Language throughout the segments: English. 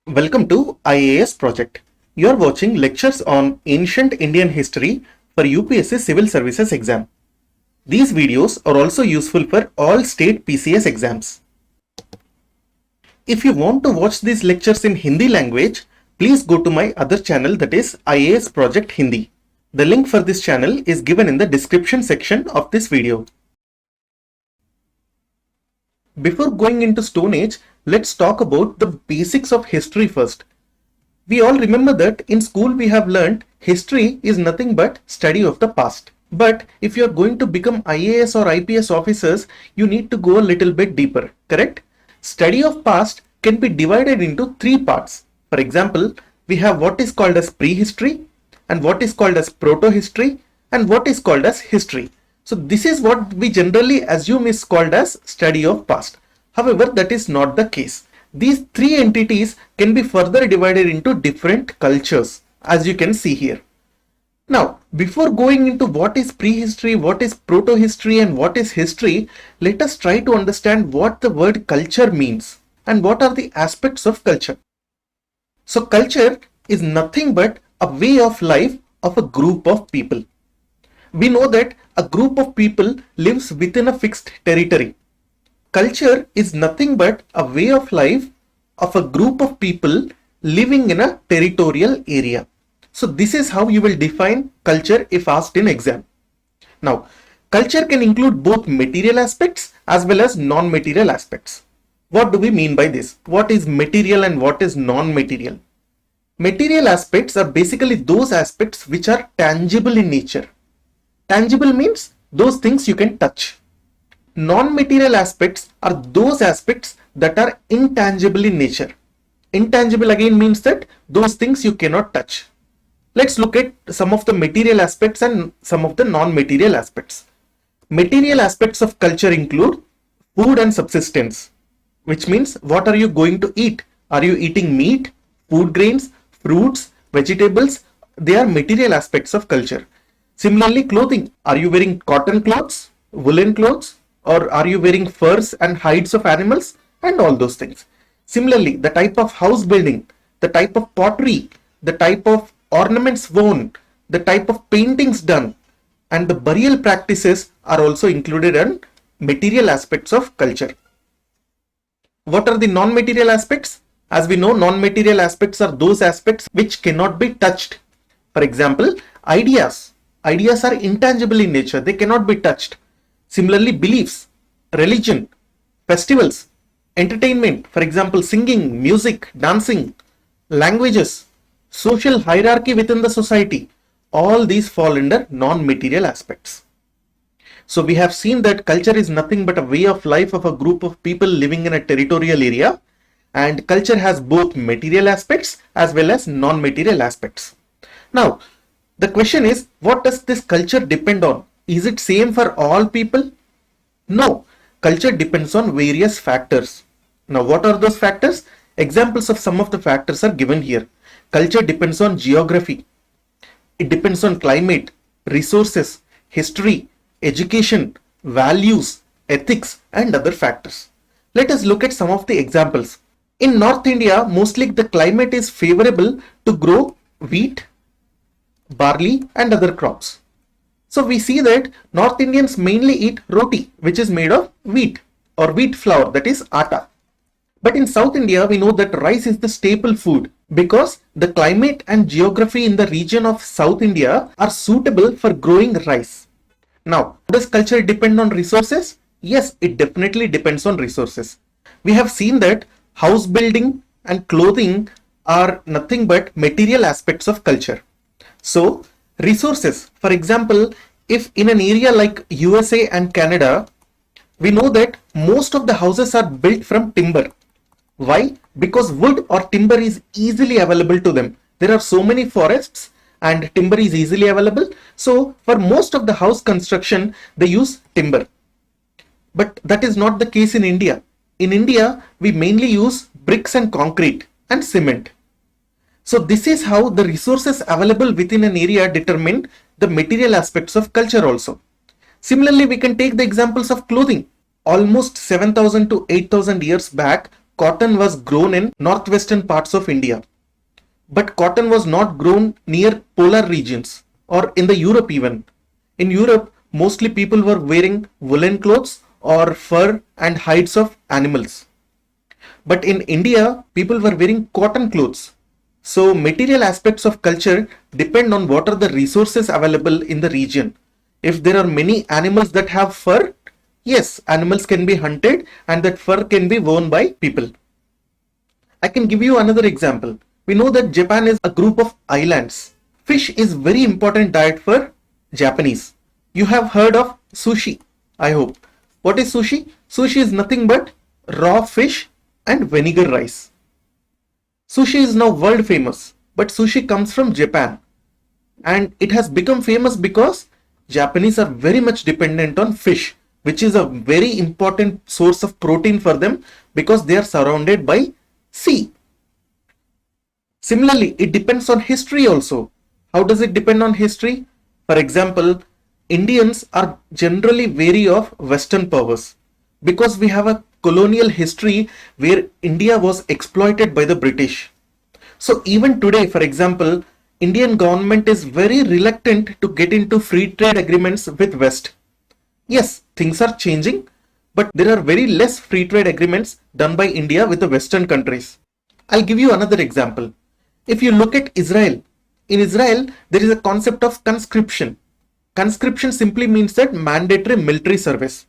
Welcome to IAS project. You are watching lectures on ancient Indian history for UPSC Civil Services exam. These videos are also useful for all state PCS exams. If you want to watch these lectures in Hindi language, please go to my other channel, that is IAS Project Hindi. The link for this channel is given in the description section of this video. Before going into Stone Age, let's talk about the basics of history first. We all remember that in school we have learnt history is nothing but study of the past. But if you are going to become IAS or IPS officers, you need to go a little bit deeper, correct? Study of past can be divided into three parts. For example, we have what is called as prehistory, and what is called as proto-history, and what is called as history. So this is what we generally assume is called as study of past. However, that is not the case. These three entities can be further divided into different cultures, as you can see here. Now, before going into what is prehistory, what is proto-history, and what is history, let us try to understand what the word culture means and what are the aspects of culture. So culture is nothing but a way of life of a group of people. We know that a group of people lives within a fixed territory. Culture is nothing but a way of life of a group of people living in a territorial area. So this is how you will define culture if asked in exam. Now, culture can include both material aspects as well as non-material aspects. What do we mean by this? What is material and what is non-material? Material aspects are basically those aspects which are tangible in nature. Tangible means those things you can touch. Non-material aspects are those aspects that are intangible in nature. Intangible again means that those things you cannot touch. Let's look at some of the material aspects and some of the non-material aspects. Material aspects of culture include food and subsistence, which means what are you going to eat? Are you eating meat, food grains, fruits, vegetables? They are material aspects of culture. Similarly, clothing. Are you wearing cotton clothes, woolen clothes, or are you wearing furs and hides of animals, and all those things? Similarly, the type of house building, the type of pottery, the type of ornaments worn, the type of paintings done, and the burial practices are also included in material aspects of culture. What are the non-material aspects? As we know, non-material aspects are those aspects which cannot be touched. For example, ideas. Ideas are intangible in nature, they cannot be touched. Similarly, beliefs, religion, festivals, entertainment, for example, singing, music, dancing, languages, social hierarchy within the society, all these fall under non-material aspects. So we have seen that culture is nothing but a way of life of a group of people living in a territorial area, and culture has both material aspects as well as non-material aspects. Now, the question is, what does this culture depend on? Is it same for all people? No, culture depends on various factors. Now, what are those factors? Examples of some of the factors are given here. Culture depends on geography. It depends on climate, resources, history, education, values, ethics, and other factors. Let us look at some of the examples. In North India, mostly the climate is favorable to grow wheat, barley, and other crops. So we see that North Indians mainly eat roti, which is made of wheat or wheat flour, that is atta. But in South India, we know that rice is the staple food because the climate and geography in the region of South India are suitable for growing rice. Now, does culture depend on resources? Yes, it definitely depends on resources. We have seen that house building and clothing are nothing but material aspects of culture. So, resources, for example, if in an area like USA and Canada, we know that most of the houses are built from timber. Why? Because wood or timber is easily available to them. There are so many forests and timber is easily available. So, for most of the house construction, they use timber. But that is not the case in India. In India, we mainly use bricks and concrete and cement. So this is how the resources available within an area determine the material aspects of culture also. Similarly, we can take the examples of clothing. Almost 7,000 to 8,000 years back, cotton was grown in northwestern parts of India. But cotton was not grown near polar regions or in the Europe even. In Europe, mostly people were wearing woolen clothes or fur and hides of animals. But in India, people were wearing cotton clothes. So material aspects of culture depend on what are the resources available in the region. If there are many animals that have fur, yes, animals can be hunted and that fur can be worn by people. I can give you another example. We know that Japan is a group of islands. Fish is very important diet for Japanese. You have heard of sushi, I hope. What is sushi? Sushi is nothing but raw fish and vinegar rice. Sushi is now world famous, but sushi comes from Japan. And it has become famous because Japanese are very much dependent on fish, which is a very important source of protein for them because they are surrounded by sea. Similarly, it depends on history also. How does it depend on history? For example, Indians are generally wary of Western powers because we have a colonial history where India was exploited by the British. So even today, for example, Indian government is very reluctant to get into free trade agreements with West. Yes, things are changing, but there are very less free trade agreements done by India with the Western countries. I'll give you another example. If you look at Israel, in Israel, there is a concept of conscription. Conscription simply means that mandatory military service.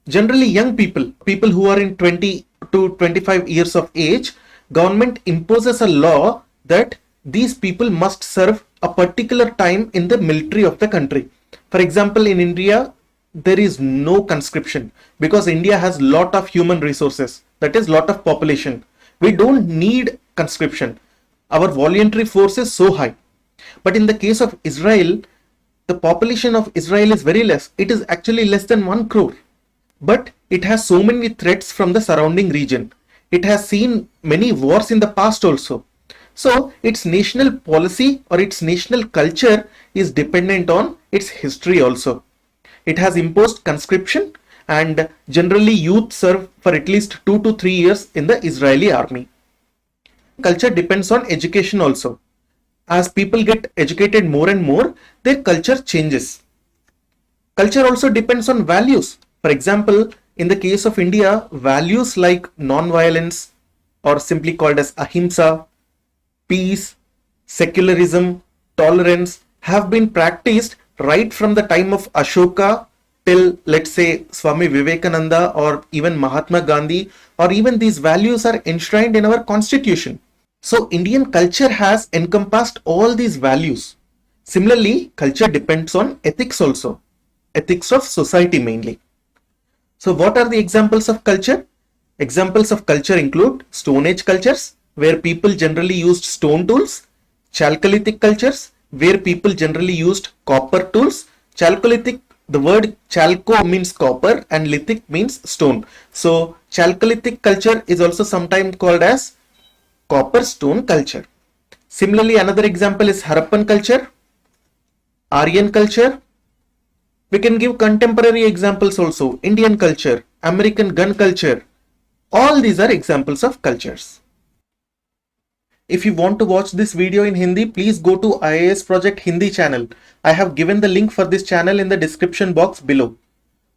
Generally, young people, people who are in 20 to 25 years of age, government imposes a law that these people must serve a particular time in the military of the country. For example, in India, there is no conscription because India has lot of human resources, that is lot of population. We don't need conscription. Our voluntary force is so high. But in the case of Israel, the population of Israel is very less. It is actually less than 1 crore. But it has so many threats from the surrounding region. It has seen many wars in the past also. So its national policy or its national culture is dependent on its history also. It has imposed conscription and generally youth serve for at least 2 to 3 years in the Israeli army. Culture depends on education also. As people get educated more and more, their culture changes. Culture also depends on values. For example, in the case of India, values like non-violence or simply called as ahimsa, peace, secularism, tolerance have been practiced right from the time of Ashoka till let's say Swami Vivekananda or even Mahatma Gandhi, or even these values are enshrined in our constitution. So Indian culture has encompassed all these values. Similarly, culture depends on ethics also, ethics of society mainly. So what are the examples of culture? Examples of culture include Stone Age cultures, where people generally used stone tools, Chalcolithic cultures, where people generally used copper tools. Chalcolithic, the word chalco means copper and lithic means stone. So Chalcolithic culture is also sometimes called as copper stone culture. Similarly, another example is Harappan culture, Aryan culture. We can give contemporary examples also, Indian culture, American gun culture. All these are examples of cultures. If you want to watch this video in Hindi, please go to IAS Project Hindi channel. I have given the link for this channel in the description box below.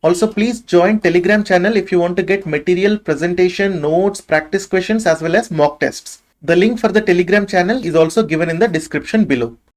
Also, please join Telegram channel if you want to get material, presentation, notes, practice questions as well as mock tests. The link for the Telegram channel is also given in the description below.